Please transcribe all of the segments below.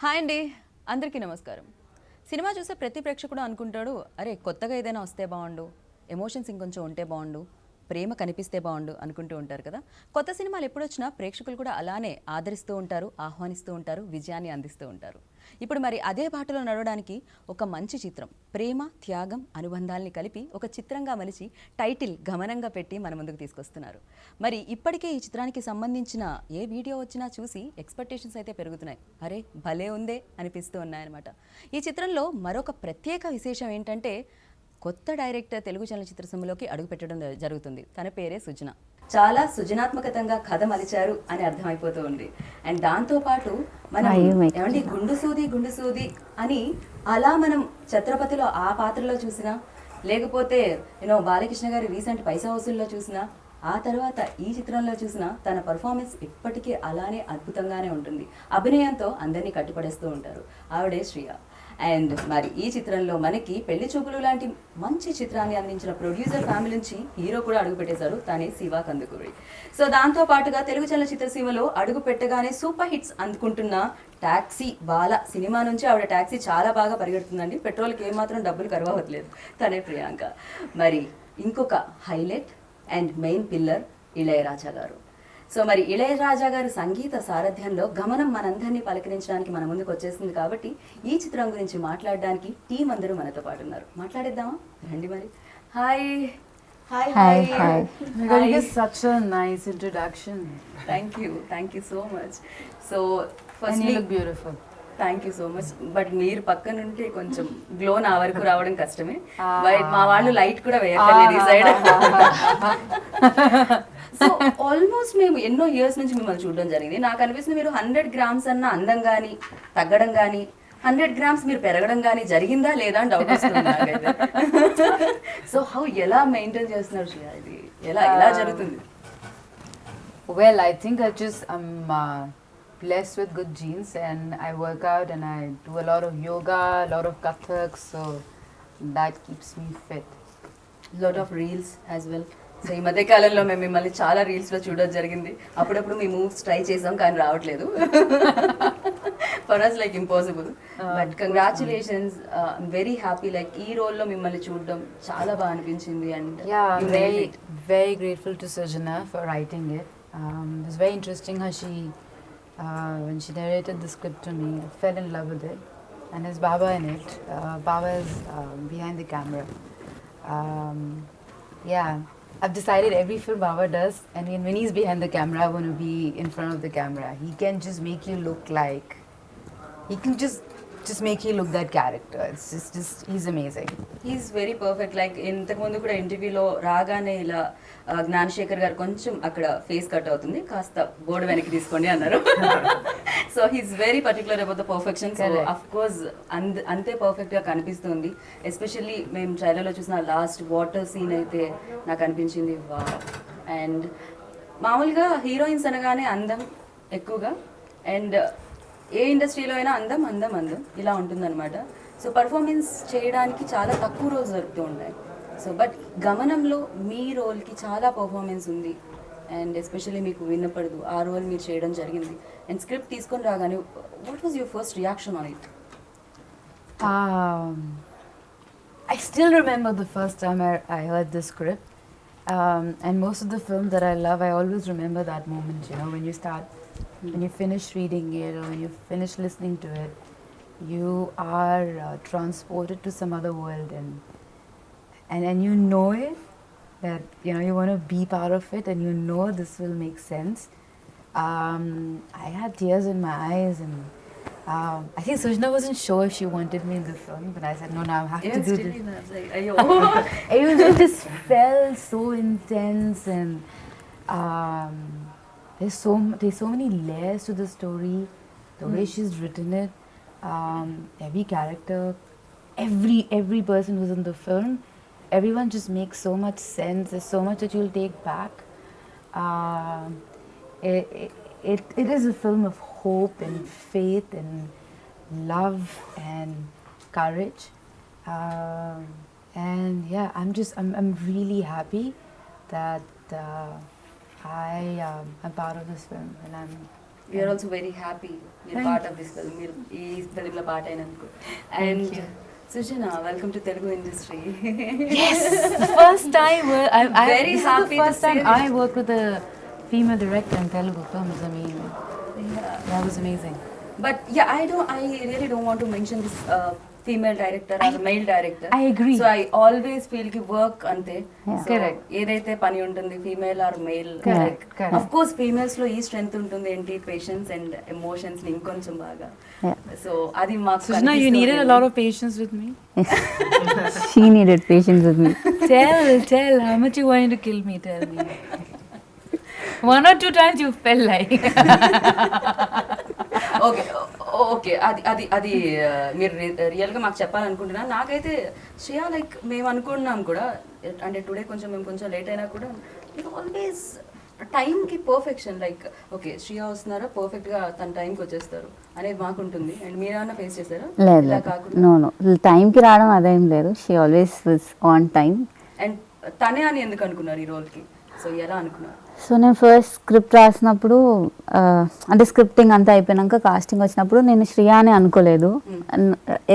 Hi అండి, అందరికీ నమస్కారం. సినిమా చూసే ప్రతి ప్రేక్షకుడు అనుకుంటాడు, అరే కొత్తగా ఏదైనా వస్తే బాగుండు, ఎమోషన్స్ ఇంకొంచెం ఉంటే బాగుండు, ప్రేమ కనిపిస్తే బాగుండు అనుకుంటూ ఉంటారు కదా. కొత్త సినిమాలు ఎప్పుడొచ్చినా ప్రేక్షకులు కూడా అలానే ఆదరిస్తూ ఉంటారు, ఆహ్వానిస్తూ ఉంటారు, విజయాన్ని అందిస్తూ ఉంటారు. ఇప్పుడు మరి అదే బాటలో నడవడానికి ఒక మంచి చిత్రం ప్రేమ, త్యాగం, అనుబంధాల్ని కలిపి ఒక చిత్రంగా మలిచి టైటిల్ గమనంగా పెట్టి మన ముందుకు తీసుకొస్తున్నారు. మరి ఇప్పటికే ఈ చిత్రానికి సంబంధించిన ఏ వీడియో వచ్చినా చూసి ఎక్స్పెక్టేషన్స్ అయితే పెరుగుతున్నాయి. అరే భలే ఉందే అనిపిస్తూ ఉన్నాయన్నమాట. ఈ చిత్రంలో మరొక ప్రత్యేక విశేషం ఏంటంటే కొత్త డైరెక్టర్ తెలుగు చలనచిత్ర సీమలోకి అడుగుపెట్టడం జరుగుతుంది. తన పేరే సుజన. చాలా సృజనాత్మకతంగా కథ మలిచారు అని అర్థమైపోతూ ఉంది. అండ్ దాంతోపాటు మనం ఏమండి గుండు సూది అని అలా మనం ఛత్రపతిలో ఆ పాత్రలో చూసినా, లేకపోతే బాలకృష్ణ గారి రీసెంట్ పైసా వసూల్లో చూసినా, ఆ తర్వాత ఈ చిత్రంలో చూసిన తన పర్ఫార్మెన్స్ ఇప్పటికీ అలానే అద్భుతంగానే ఉంటుంది. అభినయంతో అందరినీ కట్టిపడేస్తూ ఉంటారు. ఆవిడే శ్రియ. అండ్ మరి ఈ చిత్రంలో మనకి పెళ్లి చూపులు లాంటి మంచి చిత్రాన్ని అందించిన ప్రొడ్యూసర్ ఫ్యామిలీ నుంచి హీరో కూడా అడుగు పెట్టేశారు, తనే శివ కందుకూరి. సో దాంతో పాటుగా తెలుగు చలనచిత్ర సీమలో అడుగు పెట్టగానే సూపర్ హిట్స్ అందుకుంటున్న టాక్సీ బాల సినిమా నుంచి ఆవిడ టాక్సీ చాలా బాగా పరిగెడుతుందండి. పెట్రోల్కి ఏమాత్రం డబ్బులు కరవట్లేదు. తనే ప్రియాంక. మరి ఇంకొక highlight and main pillar Ilaiyaraaja గారు. సో మరి ఇళయరాజా గారు సంగీత సారథ్యంలో గమనం మనందరినీ పలకరించడానికి మన ముందుకు వచ్చేసింది. కాబట్టి ఈ చిత్రం గురించి మాట్లాడడానికి టీం అందరూ మనతో పాటు ఉన్నారు. మాట్లాడేద్దామా రండి మరి. Hi hi hi. Such a nice introduction. Thank you so much. So And you look beautiful. Thank you so much. But మీరు పక్కన ఉంటే కొంచెం గ్లో నా వరకు రావడం కష్టమే. బట్ మా వాళ్ళు లైట్ కూడా వేయట్లేదు ఈ సైడ్. సో ఆల్మోస్ట్ మేము ఎన్నో ఇయర్స్ నుంచి మిమ్మల్ని చూడడం జరిగింది. నాకు అనిపిస్తుంది మీరు 100 grams అన్న అందం కానీ తగ్గడం కానీ 100 grams మీరు పెరగడం కానీ జరిగిందా లేదా అని డౌట్ వస్తుంది. సో హౌ ఎలా మెయింటైన్ చేస్తున్నారు శ్రేయ? ఇది ఎలా జరుగుతుంది? Well, I think I'm blessed with good genes, and I work out and I do a lot of yoga, a lot of kathak, so that keeps me fit. Lot of reels as well. So ఈ మధ్య కాలంలో మేము మిమ్మల్ని చాలా రీల్స్లో చూడడం జరిగింది. అప్పుడప్పుడు మీ మూవ్స్ ట్రై చేసాం కానీ రావట్లేదు. For us like impossible. But congratulations, very happy. Like ఈ రోల్లో మిమ్మల్ని చూడడం చాలా బాగా అనిపించింది. And very grateful to Sujana for writing it. It was very interesting how she when she narrated the script to me, I fell in love with it. And there's Baba in it. Baba is behind the camera. Yeah, I've decided every film Baba does, I mean, when he's behind the camera, I want to be in front of the camera. He can just make you look like, he can just make you look that character. It's just he's amazing. He's very perfect. Like ఇంతకుముందు కూడా ఇంటర్వ్యూలో రాగానే ఇలా జ్ఞానశేఖర్ గారు కొంచెం అక్కడ face cut అవుతుంది, కాస్త బోర్డు వెనక్కి తీసుకోండి అన్నారు. So he's very particular about the perfection. So of course అంతే పర్ఫెక్ట్ గా కనిపిస్తుంది. ఎస్పెషల్లీ మేము ట్రైలర్లో చూసిన లాస్ట్ వాటర్ సీన్ అయితే నాకు అనిపించింది వా. అండ్ మామూలుగా హీరోయిన్స్ అనగానే అందం ఎక్కువగా, అండ్ ఏ ఇండస్ట్రీలో అయినా అందం అందం అందం ఇలా ఉంటుందన్నమాట. సో పర్ఫార్మెన్స్ చేయడానికి చాలా తక్కువ రోజు దొరుకుతూ ఉంటాయి. సో బట్ గమనంలో మీ రోల్కి చాలా పర్ఫార్మెన్స్ ఉంది. అండ్ ఎస్పెషల్లీ మీకు విన్నపడదు ఆ రోల్ మీరు చేయడం జరిగింది. అండ్ స్క్రిప్ట్ తీసుకొని రాగానే what was your first reaction on it? I still remember the first time I heard the script. And most of the films that I love, I always remember that moment, when you start, when you finish reading it or when you finish listening to it, you are transported to some other world, and you know it, that you want to be part of it, and this will make sense. I had tears in my eyes, and I think Sujana wasn't sure if she wanted me in the film, but I said no, I have to do this. It just felt so intense, and there's so many layers to the story, the way she's written it. Every character, every person who's in the film, everyone just makes so much sense. There's so much that you'll take back. It is a film of hope and faith and love and courage. And yeah, I'm really happy that I'm part of this film, and I'm we are also very happy మీరు part of this film, మీరు ఈ ఫిల్మ్లో part అయినందుకు. And Sujana, welcome to Telugu industry. Yes, the first time Very this happy is the first to time say I worked with a female director in Telugu films. I mean, that was amazing. But yeah, I really don't want to mention this female director or male director. I agree. So I always feel ki work ante. Yeah. So, Correct. ఏదైతే పని ఉంటుంది female or male, Correct, correct. Of course females లో ఈ strength ఉంటుంది ఏంటి, patience and emotions ని ఇంకొంచెం బాగా. Yeah. సో అది మాకు Sujana, you needed a lot of patience with me. She needed patience with me. Tell, how much you wanted to kill me, tell me. One or two times you felt like. Okay okay అది అది అది మీరు రియల్గా మాకు చెప్పాలనుకుంటున్నా. నాకైతే Shreya like మేము అనుకుంటున్నాం కూడా, అంటే టుడే కొంచెం మేము కొంచెం లేట్ అయినా కూడా ఆల్వేస్ టైంకి పర్ఫెక్షన్, లైక్ ఓకే శ్రేయ వస్తున్నారా పర్ఫెక్ట్గా తన టైంకి వచ్చేస్తారు అనేది మాకుంటుంది. అండ్ మీరేమన్నా ఫేస్ చేశారా? లేదు ఇలా లేదు, కాకుండా నో నో, టైంకి రావడం అదేం లేదు. She always was on time. And తనే అని ఎందుకు అనుకున్నారు ఈ రోల్కి? సో ఎలా అనుకున్నారు? సో నేను ఫస్ట్ స్క్రిప్ట్ రాసినప్పుడు అంటే స్క్రిప్టింగ్ అంతా అయిపోయినాక కాస్టింగ్ వచ్చినప్పుడు నేను శ్రియా అని అనుకోలేదు.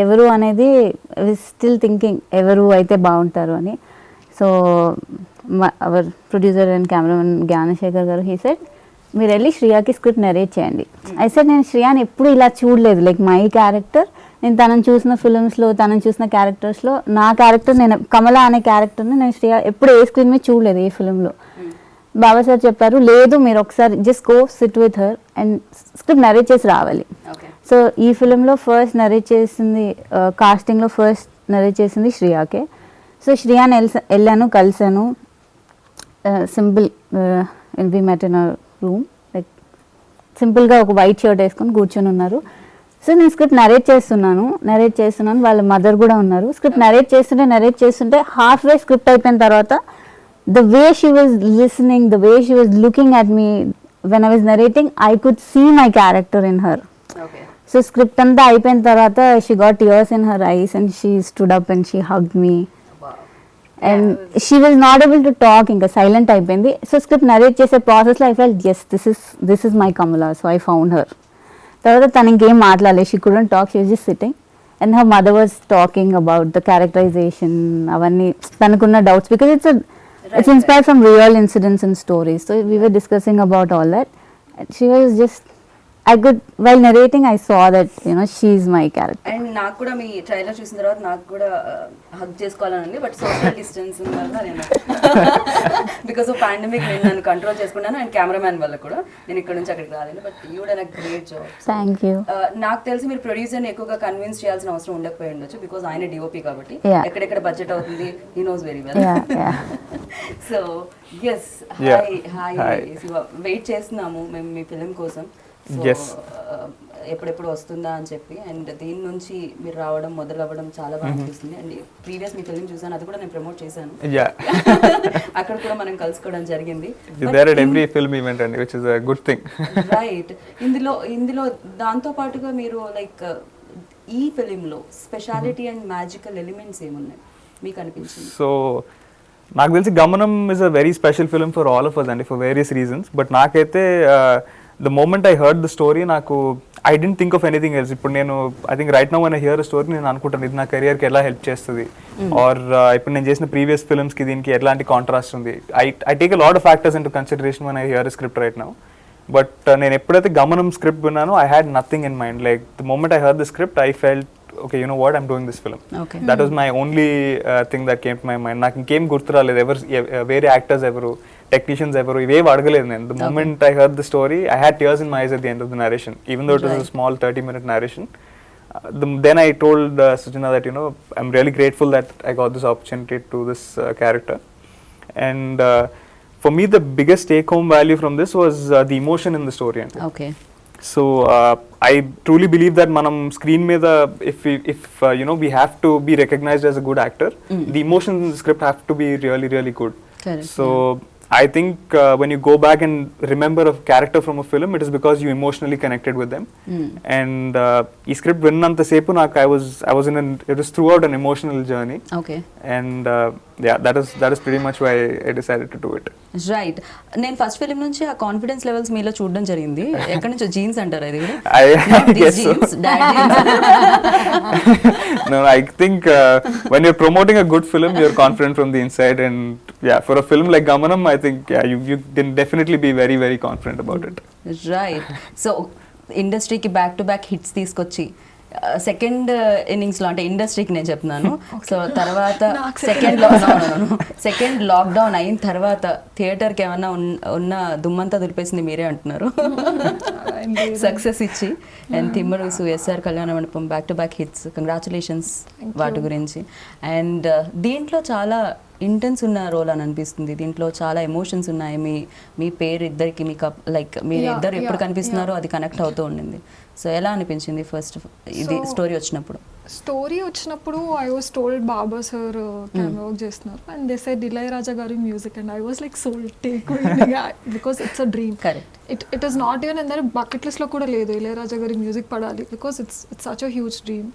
ఎవరు అనేది స్టిల్ థింకింగ్ ఎవరు అయితే బాగుంటారు అని. So our producer and cameraman Gnanasekhar గారు హీ సెడ్ మీరు వెళ్ళి శ్రియాకి స్క్రిప్ట్ నెరేట్ చేయండి. అయితే నేను శ్రియాని ఎప్పుడు ఇలా చూడలేదు, లైక్ మై క్యారెక్టర్. నేను తనని చూసిన ఫిల్మ్స్లో, తనని చూసిన క్యారెక్టర్స్లో నా క్యారెక్టర్, నేను కమల అనే క్యారెక్టర్ని నేను శ్రియ ఎప్పుడు ఏ స్క్రీన్ మీద చూడలేదు ఏ ఫిల్మ్లో. బాబా సార్ చెప్పారు లేదు మీరు ఒకసారి just go SIT with her and script narrate చేసి రావాలి. ఓకే సో ఈ ఫిలింలో ఫస్ట్ నరేట్ చేసింది, కాస్టింగ్లో ఫస్ట్ నరేట్ చేసింది శ్రియాకే. సో శ్రియాని వెళ్ళాను, కలిసాను. Simple we met in our room, like సింపుల్గా ఒక వైట్ షర్ట్ వేసుకొని కూర్చొని ఉన్నారు. సో నేను స్క్రిప్ట్ నరేట్ చేస్తున్నాను, వాళ్ళ మదర్ కూడా ఉన్నారు. స్క్రిప్ట్ నరేట్ చేస్తుంటే హాఫ్ వే స్క్రిప్ట్ అయిపోయిన తర్వాత the way she was listening, the way she was looking at me when I was narrating, I could see my character in her. Okay So script anta అయిపోయిన తర్వాత she got tears in her eyes and she stood up and she hugged me. And she was not able to talk, ఇంకా silent అయిపోయింది. So script narrate చేసే ప్రాసెస్లో I felt yes, this is my Kamala, so I found her. తర్వాత తను ఇంకేం మాట్లాడలేదు, she couldn't talk, she was just sitting and her mother was talking about the characterization, అవన్నీ తనకున్న doubts because it's inspired from real incidents and stories. So we were discussing about all that. And she was just, while narrating, I saw that, she's my character. And నాకు కూడా మీ trailer చూసిన తర్వాత నాకు కూడా hug చేసుకోవాలని ఉంది, but social distance వల్ల నేను బికాస్ ఆఫ్ పాండమిక్ నేను నన్ను కంట్రోల్ చేసుకున్నాను. అండ్ కెమెరామ్యాన్ వల్ల కూడా నేను ఇక్కడ నుంచి అక్కడికి రాలేను. But you done a great job. Thank you. నాకు తెలిసి మీరు ప్రొడ్యూసర్ని ఎక్కువగా కన్విన్స్ చేయాల్సిన అవసరం ఉండకపోయి ఉండొచ్చు, బికాస్ ఆయన డిఓపి కాబట్టి Yeah. ఎక్కడెక్కడ బడ్జెట్ అవుతుంది he knows very well. Yeah. So yes, hi wait చేస్తున్నాము మేము మీ ఫిలిం కోసం. Yes. ఎప్పుడెప్పుడు వస్తుందా అని చెప్పి. అండ్ దీని నుంచి మీరు రావడం మొదలవ్వడం చాలా బాగా అనిపిస్తుంది. అండ్ ప్రీవియస్ మీ ఫిలిం చూసాను, అది కూడా నేను ప్రమోట్ చేశాను. Yeah. అక్కడ కూడా మనం కలుసుకోవడం జరిగింది. You're there at every film event, and which is a good thing. Right. ఇందులో దాంతో పాటుగా మీరు లైక్ ఈ ఫిలింలో స్పెషాలిటీ అండ్ మ్యాజికల్ ఎలిమెంట్స్ ఏమున్నాయి మీకు అనిపించింది? So, నాకు తెలిసి గమనం is a very special film for all of us and for various reasons. But నాకైతే the moment I heard the story, I didn't think of anything else. ఇప్పుడు నేను I think right now when I hear a story, నేను అనుకుంటాను ఇది నా కెరియర్కి ఎలా help చేస్తుంది, are ఇప్పుడు నేను చేసిన ప్రీవియస్ ఫిల్మ్స్కి దీనికి ఎట్లాంటి కాంట్రాస్ట్ ఉంది. I take a lot of factors into consideration when I hear a script right now. But నేను ఎప్పుడైతే గమనం script విన్నానో I had nothing in mind. Like the moment I heard the script, I felt okay, you know what, I'm doing this film. Okay. That was my only thing that came to my mind. నాకు ఇంకేం గుర్తు రాలేదు, వేరే actors ఎవరు, technicians ఎవరు, ఇవేవి అడగలేదు నేను. The moment I heard the story, I had tears in my eyes at the end of the narration, even though it was a small 30-minute narration. Then I told Sujana that I'm really grateful that I got this opportunity to this character. And for me, the biggest take-home value from this was the emotion in the story. Okay. So I truly believe that manam screen meeda, if we have to be recognized as a good actor, the emotions in the script have to be really, really good. Correct. So I think when you go back and remember a character from a film, it is because you emotionally connected with them. And ఈ script విన్నంత సేపు నాకు I was in it was throughout an emotional journey. Okay, And yeah, that is pretty much why I decided to do it. Right. నేను first film నుంచి ఆ confidence levels మీలో చూడడం జరిగింది. ఎక్కడి నుంచో జీన్స్ అంటారు అది కూడా? I guess so. Jeans. No, I think when you're promoting a good film, you're confident from the inside. And yeah, for a film like Gamanam, I think you can definitely be very, very confident about it. Right. So ఇండస్ట్రీకి back to back hits తీసుకొచ్చి second ఇన్నింగ్స్లో, అంటే ఇండస్ట్రీకి నేను చెప్తున్నాను. So తర్వాత second lockdown అయిన తర్వాత థియేటర్కి ఏమన్నా ఉన్న దుమ్మంతా దులిపేసింది మీరే అంటున్నారు. సక్సెస్ ఇచ్చి అండ్ తిమ్మరుసు, ఎస్ఆర్ కళ్యాణ మండపం, back to back hits. Congratulations వాటి గురించి. అండ్ దీంట్లో చాలా ఇంటెన్స్ ఉన్న రోల్ అని అనిపిస్తుంది. దీంట్లో చాలా ఎమోషన్స్ ఉన్నాయి. మీ పేరు ఇద్దరికి మీకు లైక్ మీరు ఇద్దరు ఎప్పుడు కనిపిస్తున్నారో అది కనెక్ట్ అవుతూ ఉండింది. సో ఎలా అనిపించింది ఫస్ట్ ఇది స్టోరీ వచ్చినప్పుడు? స్టోరీ వచ్చినప్పుడు I was told Baba sir work చేస్తున్నారు అండ్ దే సెడ్ ఇళయరాజా గారి music and I was like sold take because it's a dream. Correct. It is not even అందరి బకెట్ లిస్ట్లో కూడా లేదు ఇళయరాజా గారి మ్యూజిక్ పడాలి because it's such a huge dream.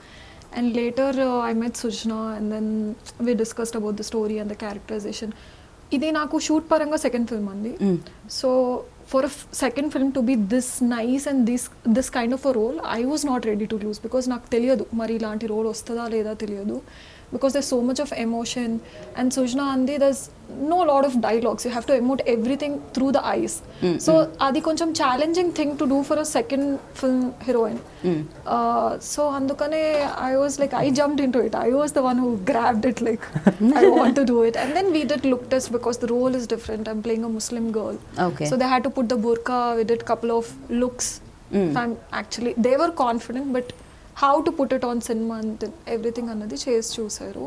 And later I met Sujna and then we discussed about the story and the characterization. Idi naku shoot paranga second film andi. So for a second film to be this nice and this kind of a role, I was not ready to lose because నాకు తెలియదు మరి ఇలాంటి role వస్తుందా లేదా తెలియదు because there's so much of emotion and Sujna andi there's no lot of dialogues, you have to emote everything through the eyes. So adi koncham challenging thing to do for a second film heroine. So andukane I was like I jumped into it, I was the one who grabbed it like I want to do it. And then we did look test because the role is different, I'm playing a Muslim girl. Okay. So they had to put the burqa, we did couple of looks. And actually they were confident but how to put it on cinema and everything అన్నది చేసి చూసారు.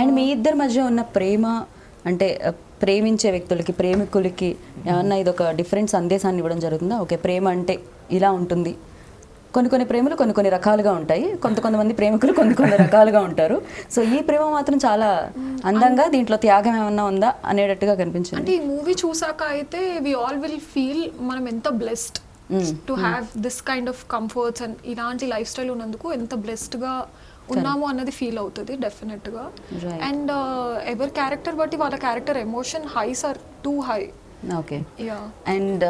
And మీ ఇద్దరి మధ్య ఉన్న ప్రేమ అంటే ప్రేమించే వ్యక్తులకి, ప్రేమికులకి ఏమన్నా ఇది ఒక డిఫరెంట్ సందేశాన్ని ఇవ్వడం జరుగుతుందా? ఓకే, ప్రేమ అంటే ఇలా ఉంటుంది. కొన్ని ప్రేమలు కొన్ని రకాలుగా ఉంటాయి, కొంతమంది ప్రేమికులు కొన్ని రకాలుగా ఉంటారు. సో ఈ ప్రేమ మాత్రం చాలా అందంగా, దీంట్లో త్యాగం ఏమన్నా ఉందా అనేటట్టుగా కనిపించింది. అంటే ఈ మూవీ చూసాక అయితే వి ఆల్ విల్ ఫీల్ మనం ఎంత blessed to have this kind of comforts and ఇలాంటి లైఫ్ స్టైల్ ఉన్నందుకు ఎంత బ్లెస్డ్గా ఉన్నాము అన్నది ఫీల్ అవుతుంది డెఫినెట్గా. అండ్ ఎవరి క్యారెక్టర్ బట్టి వాళ్ళ character emotion highs are too high. Okay. And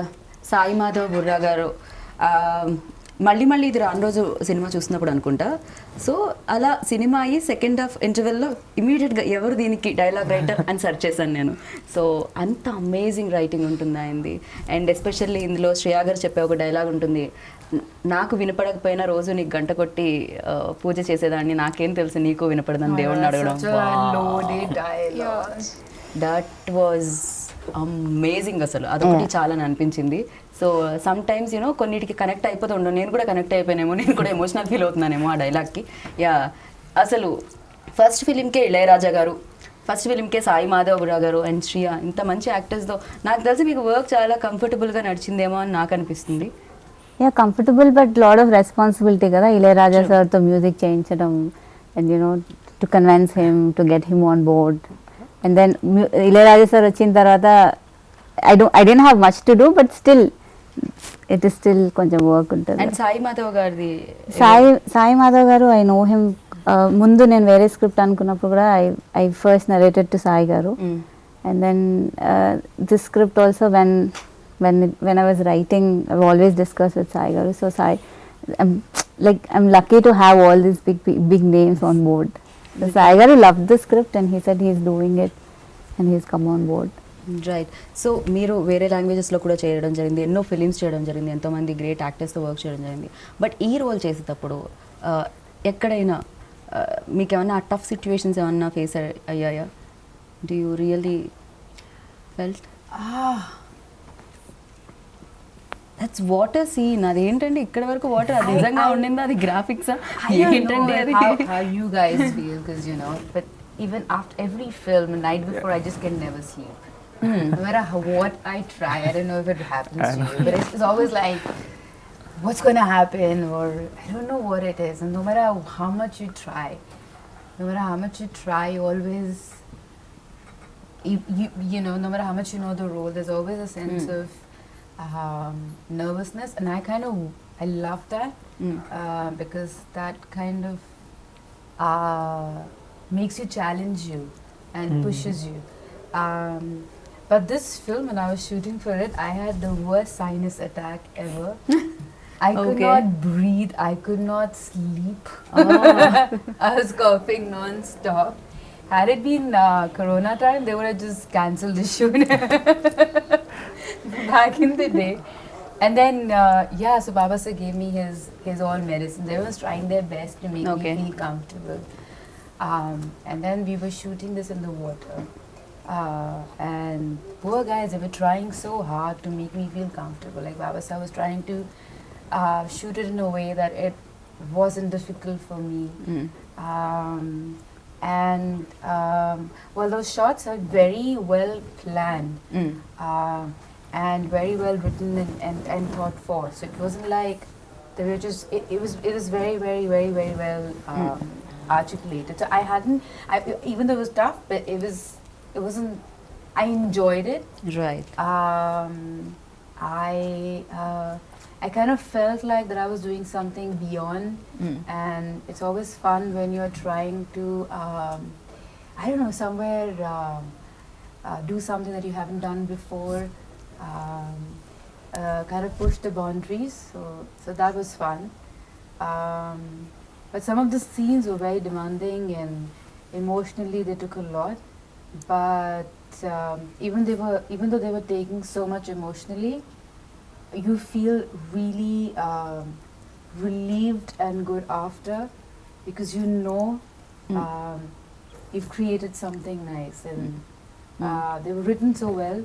Sai Madhav Burra గారు మళ్ళీ ఇది రాను రోజు సినిమా చూసినప్పుడు అనుకుంటా. సో అలా సినిమా అయ్యి సెకండ్ హాఫ్ ఇంటర్వెల్లో ఇమీడియట్గా ఎవరు దీనికి డైలాగ్ రైటర్ అని సెర్చ్ చేశాను నేను. సో అంత అమేజింగ్ రైటింగ్ ఉంటుంది ఆయనది. అండ్ ఎస్పెషల్లీ ఇందులో శ్రేయా గారు చెప్పే ఒక డైలాగ్ ఉంటుంది, నాకు వినపడకపోయినా రోజు నీకు గంట కొట్టి పూజ చేసేదాన్ని, నాకేం తెలుసు నీకు వినపడదని దేవుడిని అడగడం. That was amazing. అసలు అదొకటి చాలా అనిపించింది. సో సమ్ టైమ్స్ యూనో కొన్నిటికి కనెక్ట్ అయిపోతూ ఉండవు. నేను కూడా కనెక్ట్ అయిపోయానేమో, నేను కూడా ఎమోషనల్ ఫీల్ అవుతున్నానేమో ఆ డైలాగ్కి. యా, అసలు ఫస్ట్ ఫిలింకే ఇళయరాజా గారు, ఫస్ట్ ఫిలింకే సాయి మాధవ్ గారు అండ్ శ్రియ, ఇంత మంచి యాక్టర్స్తో నాకు తెలిసి మీకు వర్క్ చాలా కంఫర్టబుల్గా నడిచిందేమో అని నాకు అనిపిస్తుంది. Yeah, comfortable but lot of responsibility కదా ఇళయరాజా సార్తో మ్యూజిక్ చేయించడం and you know to convince him to get him on board. And then Ilaiyaraaja sir వచ్చిన తర్వాత I didn't have much to do, but still it is still కొంచెం work ఉంటుంది. And Sai Madhav గారిది, సాయి మాధవ్ గారు I know him. ముందు నేను వేరే స్క్రిప్ట్ అనుకున్నప్పుడు కూడా I first narrated to Sai garu. And then this script also when I was writing I've always discussed with Sai garu. So Sai, I'm lucky to have all these big names on board. So Sai garu loved the script and he said he's doing it and he's come on board. Right. So మీరు వేరే లాంగ్వేజెస్లో కూడా చేయడం జరిగింది, ఎన్నో films చేయడం జరిగింది, ఎంతోమంది great యాక్టర్స్తో work చేయడం జరిగింది. బట్ ఈ రోల్ చేసేటప్పుడు ఎక్కడైనా మీకు ఏమన్నా టఫ్ సిచ్యువేషన్స్ ఏమన్నా ఫేస్ అయ్యాయా? Do you really felt that's water scene? అదేంటండి ఇక్కడ వరకు వాటర్, అది నిజంగా ఉండిందా, అది గ్రాఫిక్సా ఏంటండి అది? How you guys feel, because you know, but even after every film, night before, I just can never sleep. No matter what I try, I don't know if it happens to you, but it's always like, what's going to happen, or I don't know what it is. And no matter how much you try, you always, you know, no matter how much you know the role, there's always a sense of nervousness, and I love that because that kind of makes you challenge you and pushes you. But this film, when I was shooting for it, I had the worst sinus attack ever. I could Okay. not breathe. I could not sleep. I was coughing non-stop. Had it been Corona time, they would have just cancelled the shoot back in the day. And then, yeah, so Baba sir gave me his all medicines. They was trying their best to make Okay. me feel comfortable. And then we were shooting this in the water. And poor guys, they were trying so hard to make me feel comfortable. Like Baba sir was trying to shoot it in a way that it wasn't difficult for me. Well, those shots are very well planned and very well written and thought for. So it wasn't like they were just. It was very well articulated. So even though it was tough, but it wasn't. I enjoyed it. Right. I kind of felt like that I was doing something beyond, and it's always fun when you're trying to, I don't know, somewhere do something that you haven't done before, kind of push the boundaries. So that was fun. But some of the scenes were very demanding, and emotionally they took a lot. But even though they were taking so much emotionally, you feel really relieved and good after, because you know you've created something nice, and they were written so well,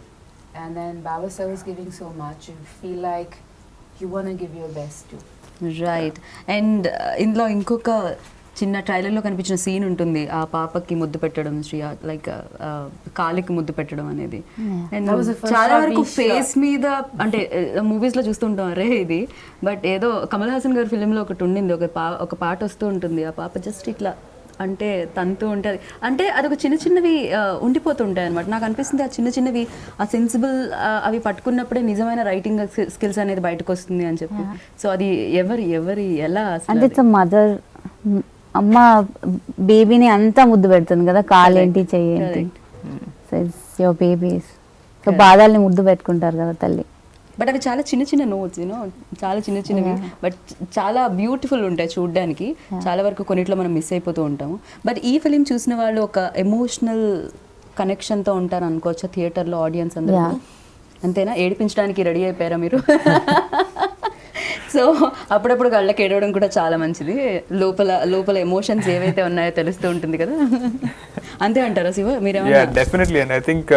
and then Baba sir was giving so much. You feel like you want to give your best too. Right and ఇందులో ఇంకొక చిన్న ట్రైలర్లో కనిపించిన scene ఉంటుంది, ఆ పాపకి ముద్దు పెట్టడం, శ్రియ లైక్ కాలికి ముద్దు పెట్టడం అనేది. And That was the first చాలా shot వరకు we shot. ఫేస్ మీద అంటే మూవీస్లో చూస్తుంటాం అరే ఇది, బట్ ఏదో కమల్ హాసన్ గారి ఫిలింలో ఒకటి ఉండింది, ఒక పాట వస్తూ ఉంటుంది, ఆ పాప జస్ట్ ఇట్లా అంటే తంతూ ఉంటుంది, అంటే అదొక చిన్నవి ఉండిపోతుంటాయి అనమాట. నాకు అనిపిస్తుంది ఆ చిన్నవి ఆ సెన్సిబుల్ అవి పట్టుకున్నప్పుడే నిజమైన రైటింగ్ స్కిల్స్ అనేది బయటకు వస్తుంది అని చెప్పి. సో అది ఎవరి ఎలా అసలు అంటే ఇట్స్ మదర్, అమ్మ బేబీని అంతా ముద్దు పెడుతుంది కదా, కాలేంటి చెయ్యేంటి, సో ఇట్స్ యువర్ బేబీస్. సో బాధాల్ని ముద్దు పెట్టుకుంటారు కదా తల్లి. బట్ అవి చాలా చిన్న నోట్స్ యూనో, చాలా చిన్నవి, బట్ చాలా బ్యూటిఫుల్ ఉంటాయి చూడడానికి. చాలా వరకు కొన్నిట్లో మనం మిస్ అయిపోతూ ఉంటాము. బట్ ఈ ఫిలిం చూసిన వాళ్ళు ఒక ఎమోషనల్ కనెక్షన్తో ఉంటారు అనుకోవచ్చా థియేటర్లో ఆడియన్స్ అందరూ? అంతేనా? ఏడిపించడానికి రెడీ అయిపోయారా మీరు? సో అప్పుడప్పుడు కళ్ళకి ఏడవడం కూడా చాలా మంచిది, లోపల ఎమోషన్స్ ఏవైతే ఉన్నాయో తెలుస్తూ ఉంటుంది కదా. అంతే అంటారా శివ మీరేమన్నా? డెఫినెట్లీ అండ్ ఐ థింక్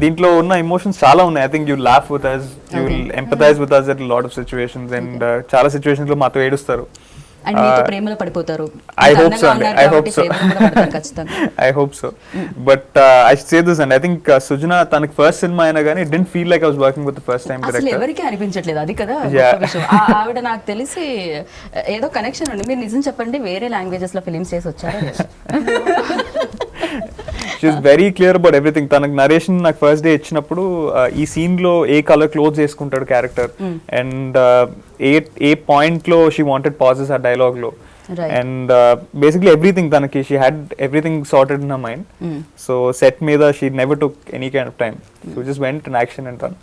దీంట్లో ఉన్న ఎమోషన్స్ చాలా ఉన్నాయి. I think you laugh with us, you will empathise with us at lot of situations, and చాలా సిచ్యువేషన్స్ లో మాతో ఏడుస్తారు. అండ్ మీతో ప్రేమలో పడిపోతారు. I hope so, and I hope so. ఖచ్చితంగా. I hope so. But I say this, and I think Sujana తనకి first cinema అయినా కానీ it didn't feel like I was working with the first time అసలు director. ఎవరికి అనిపించట్లేదు, అది కదా Yeah. గొప్ప విషయం. ఆవిడ నాకు తెలిసి ఏదో కనెక్షన్ ఉంది. మీరు నిజం చెప్పండి, వేరే లాంగ్వేజెస్ లో ఫిలిమ్స్ చేసి వచ్చారా? She's very clear about everything. తనకు నరేషన్ నాకు ఫస్ట్ డే ఇచ్చినప్పుడు ఈ సీన్ లో ఏ కలర్ క్లోజ్ చేసుకుంటాడు క్యారెక్టర్, అండ్ ఏ పాయింట్ లో షీ వాంటెడ్ పాజెస్ ఆ డైలాగ్ లో, Right. అండ్ బేసిక్లీ ఎవ్రీథింగ్ తనకి she had everything sorted in her mind. So set మీద she never took any kind of time, so just went in action and run.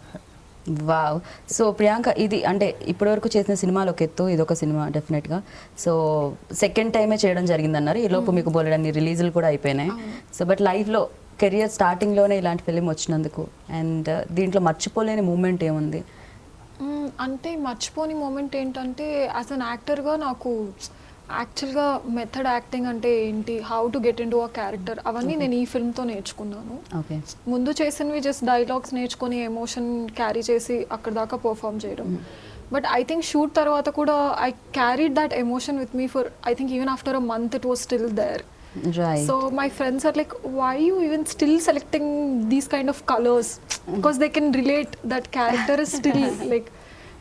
Wow. So Priyanka, ఇది అంటే ఇప్పటివరకు చేసిన సినిమాలు ఒక ఎత్తు, ఇదొక సినిమా డెఫినెట్గా. సో సెకండ్ టైమే చేయడం జరిగిందన్నారు, ఈ లోపు మీకు బోలెడన్ని రిలీజులు కూడా అయిపోయినాయి. సో బట్ లైఫ్లో కెరియర్ స్టార్టింగ్లోనే ఇలాంటి ఫిలిం వచ్చినందుకు, అండ్ దీంట్లో మర్చిపోలేని మూమెంట్ ఏముంది? అంటే మర్చిపోని మూమెంట్ ఏంటంటే, యాజ్ అన్ యాక్టర్గా నాకు యాక్చువల్గా మెథడ్ యాక్టింగ్ అంటే ఏంటి, how to get in to a character, అవన్నీ నేను ఈ ఫిల్మ్తో నేర్చుకున్నాను. ఓకే. ముందు చేసినవి జస్ట్ డైలాగ్స్ నేర్చుకొని ఎమోషన్ క్యారీ చేసి అక్కడ దాకా పర్ఫామ్ చేయడం. బట్ ఐ థింక్ షూట్ తర్వాత కూడా I carried that emotion with me for I think even after a month it was still there. Right. So my friends are like, why are you even still selecting these kind of colors? Because they can relate, that character is still like,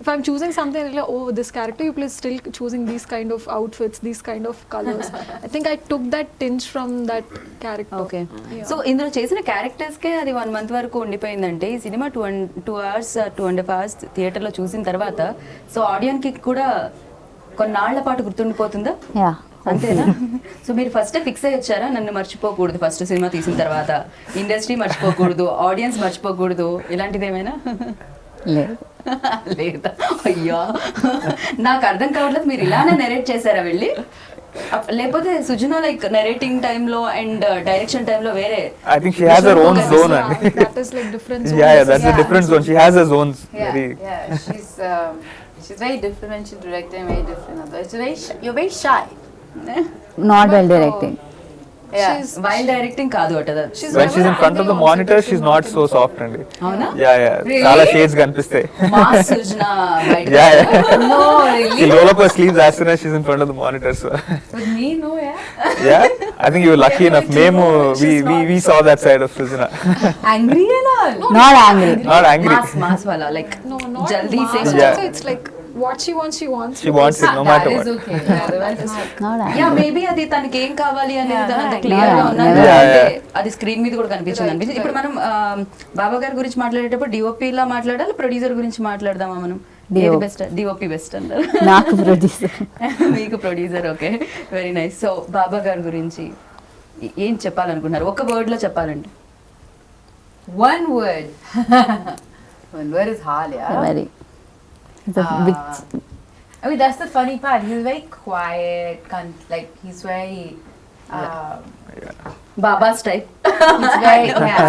if I'm choosing something like, oh, this character you play is still choosing these kind of outfits, these kind of colors. I think I took that tinge from that character. Okay Yeah. So ఇందులో చేసిన క్యారెక్టర్స్కే అది 1 month వరకు ఉండిపోయిందంటే ఈ cinema 2 hours 2.5 hours థియేటర్లో చూసిన తర్వాత so ఆడియన్కి కూడా కొన్నాళ్ల పాటు గుర్తుండిపోతుందా? యా అంతేనా? సో మీరు ఫస్ట్ ఫిక్స్ అయ్యి వచ్చారా నన్ను మర్చిపోకూడదు ఫస్ట్ సినిమా తీసిన తర్వాత, ఇండస్ట్రీ మర్చిపోకూడదు, ఆడియన్స్ మర్చిపోకూడదు, ఇలాంటిది ఏమైనా? లేదు లేదా? అయ్యా నాకు అర్థం కావట్లేదు, మీరు ఇలానే నెరేట్ చేశారా వెళ్ళి? లేకపోతే సుజనా లైక్ నెరేటింగ్ టైంలో అండ్ డైరెక్షన్ టైంలో వేరే? I think she has her own zone and That is like different zones. yeah, that's a different zone. She has her zones. Very She's very different when she's directing, very different. It's very you're very shy. Not well directing. Yeah. Wild directing కాదు అట. She's when she's in never front of the acting monitor, also, she's she's not not so soft అండి. అవునా? Yeah, Really? చాలా shades కనిపిస్తాయి. Mass Sujana బయట. Yeah, yeah. No, She really? roll up her sleeves as soon as she's in front of the monitor. So With me, no, yeah. yeah, I think you were lucky enough. Memo, we saw that side of Sujana. Angry and all. Not angry. Not angry. Mass వాళ్ళ like No, not జల్దీ mass. Say. Yeah. Also, it's like what she wants, she wants. She wants it no matter That what. is okay. Yeah, otherwise it's not. Not yeah angry. Maybe అది తనకి ఏం కావాలి అనేది Yeah, అంత yeah. Clear గా Yeah, ఉన్నారు. yeah. అంటే Yeah. అది స్క్రీన్ మీద కూడా కనిపించింది. ఇప్పుడు మనం బాబా గారి గురించి మాట్లాడేటప్పుడు డిఓపి లా మాట్లాడాలి, ప్రొడ్యూసర్ గురించి మాట్లాడదామా మనం? ఏది బెస్ట్? డిఓపి బెస్ట్ అంటారు. నాకు ప్రొడ్యూసర్. మీకు producer. Okay, very nice. So Baba garu గురించి ఏం చెప్పాలనుకున్నారు ఒక వర్డ్ లో చెప్పాలంటే? One word. One word is hard, yeah. Very I mean, that's the funny part. He's very quiet, like he's very. Baba style. He's very yeah.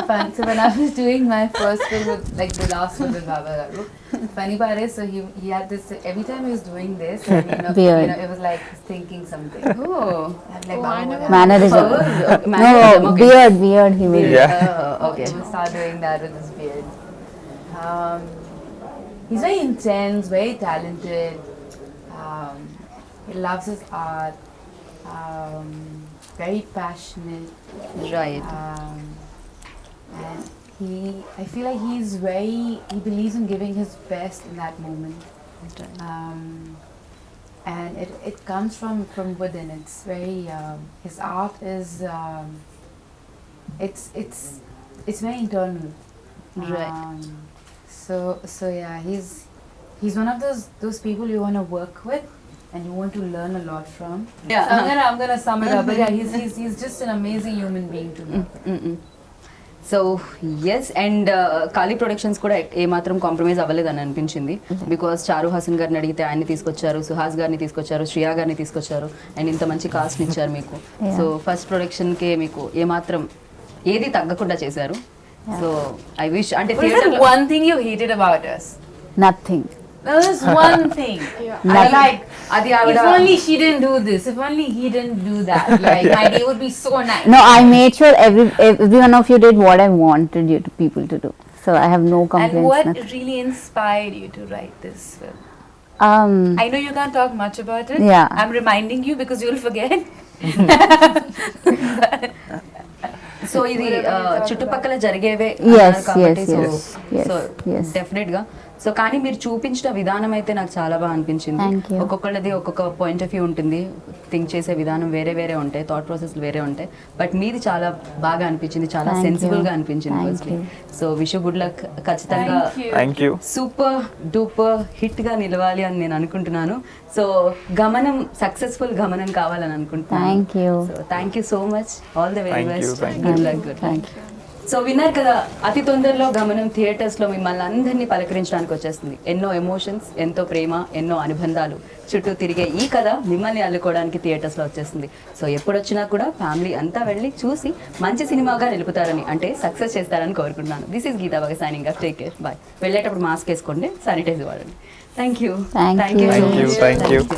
Fun. So when I was doing my first film with like the last one with Baba Garu, funny part is so he had this every time he was doing this, and, Beard. it was like he's thinking something. Oh. And like Oh, I Baba never- Garu. Mannerism. Mannerism, No, okay. Beard he made. Yeah. Okay. He would start doing that with his beard. He's very intense, very talented. He loves his art. Very passionate. Right. And I feel like he believes in giving his best in that moment. And it comes from within. It's very, his art is, it's very internal. Right. So yeah, he's one of those people you want to work with and you want to learn a lot from. Yeah. So I'm gonna sum it up. But yeah, he's just an amazing human being to me. So yes, and Kali productions కూడా ఏమాత్రం compromise అవ్వలేదని అనిపించింది. Because చారు హాసన్ గారిని అడిగితే ఆయన్ని తీసుకొచ్చారు, సుహాస్ గారిని తీసుకొచ్చారు, శ్రియా గారిని తీసుకొచ్చారు, అండ్ ఇంత మంచి కాస్ట్ని ఇచ్చారు మీకు. సో ఫస్ట్ ప్రొడక్షన్కే మీకు ఏమాత్రం ఏది తగ్గకుండా చేశారు. సో ఐ విష్ అంటే What is that one thing you hated about us? Nothing. There's one thing. Yeah. I like. అది If ఆవిడ only she didn't do this. If only he didn't do that. Like my day would be so nice. No, I made sure every one of you did what I wanted you to people to do. So I have no And complaints. what nothing. really inspired you to write this film? Um, I know you can't talk much about it. Yeah. I'm reminding you because you'll forget. So ఇది చుట్టుపక్కల జరిగేవే Yes, అన్నారు కాబట్టి yes, so yes, yes, so yes. Definite గా. So కానీ మీరు చూపించిన విధానం అయితే నాకు చాలా బాగా అనిపించింది. Thank you. ఒక్కొక్కళ్ళది ఒక్కొక్క పాయింట్ ఆఫ్ వ్యూ ఉంటుంది, థింక్ చేసే విధానం వేరే వేరే ఉంటాయి, థాట్ ప్రాసెస్ వేరే ఉంటాయి. బట్ మీది చాలా బాగా అనిపించింది, చాలా Thank సెన్సిబుల్ you. గా అనిపించింది. Thank firstly you. So wish good luck. ఖచ్చితంగా Thank you. Super duper hit గా నిలవాలి అని నేను అనుకుంటున్నాను. సో గమనం సక్సెస్ఫుల్ గమనం కావాలని అనుకుంటున్నాను. Thank you. So thank you so much. All the very Thank you, best. thank good luck. Good Thank you. So విన్నారు కదా, అతి తొందరలో గమనం థియేటర్స్లో మిమ్మల్ని అందరినీ పలకరించడానికి వచ్చేస్తుంది. ఎన్నో ఎమోషన్స్, ఎంతో ప్రేమ, ఎన్నో అనుబంధాలు చుట్టూ తిరిగే ఈ కథ మిమ్మల్ని అల్లుకోవడానికి థియేటర్స్లో వచ్చేస్తుంది. సో ఎప్పుడు వచ్చినా కూడా ఫ్యామిలీ అంతా వెళ్ళి చూసి మంచి సినిమాగా నిలుపుతారని, అంటే సక్సెస్ చేస్తారని కోరుకుంటున్నాను. దిస్ ఈస్ గీతా బాగా signing off. Take care, bye. వెళ్ళేటప్పుడు మాస్క్ వేసుకోండి, శానిటైజర్ వాడండి. Thank you. Thank you. Thank you. Thank you.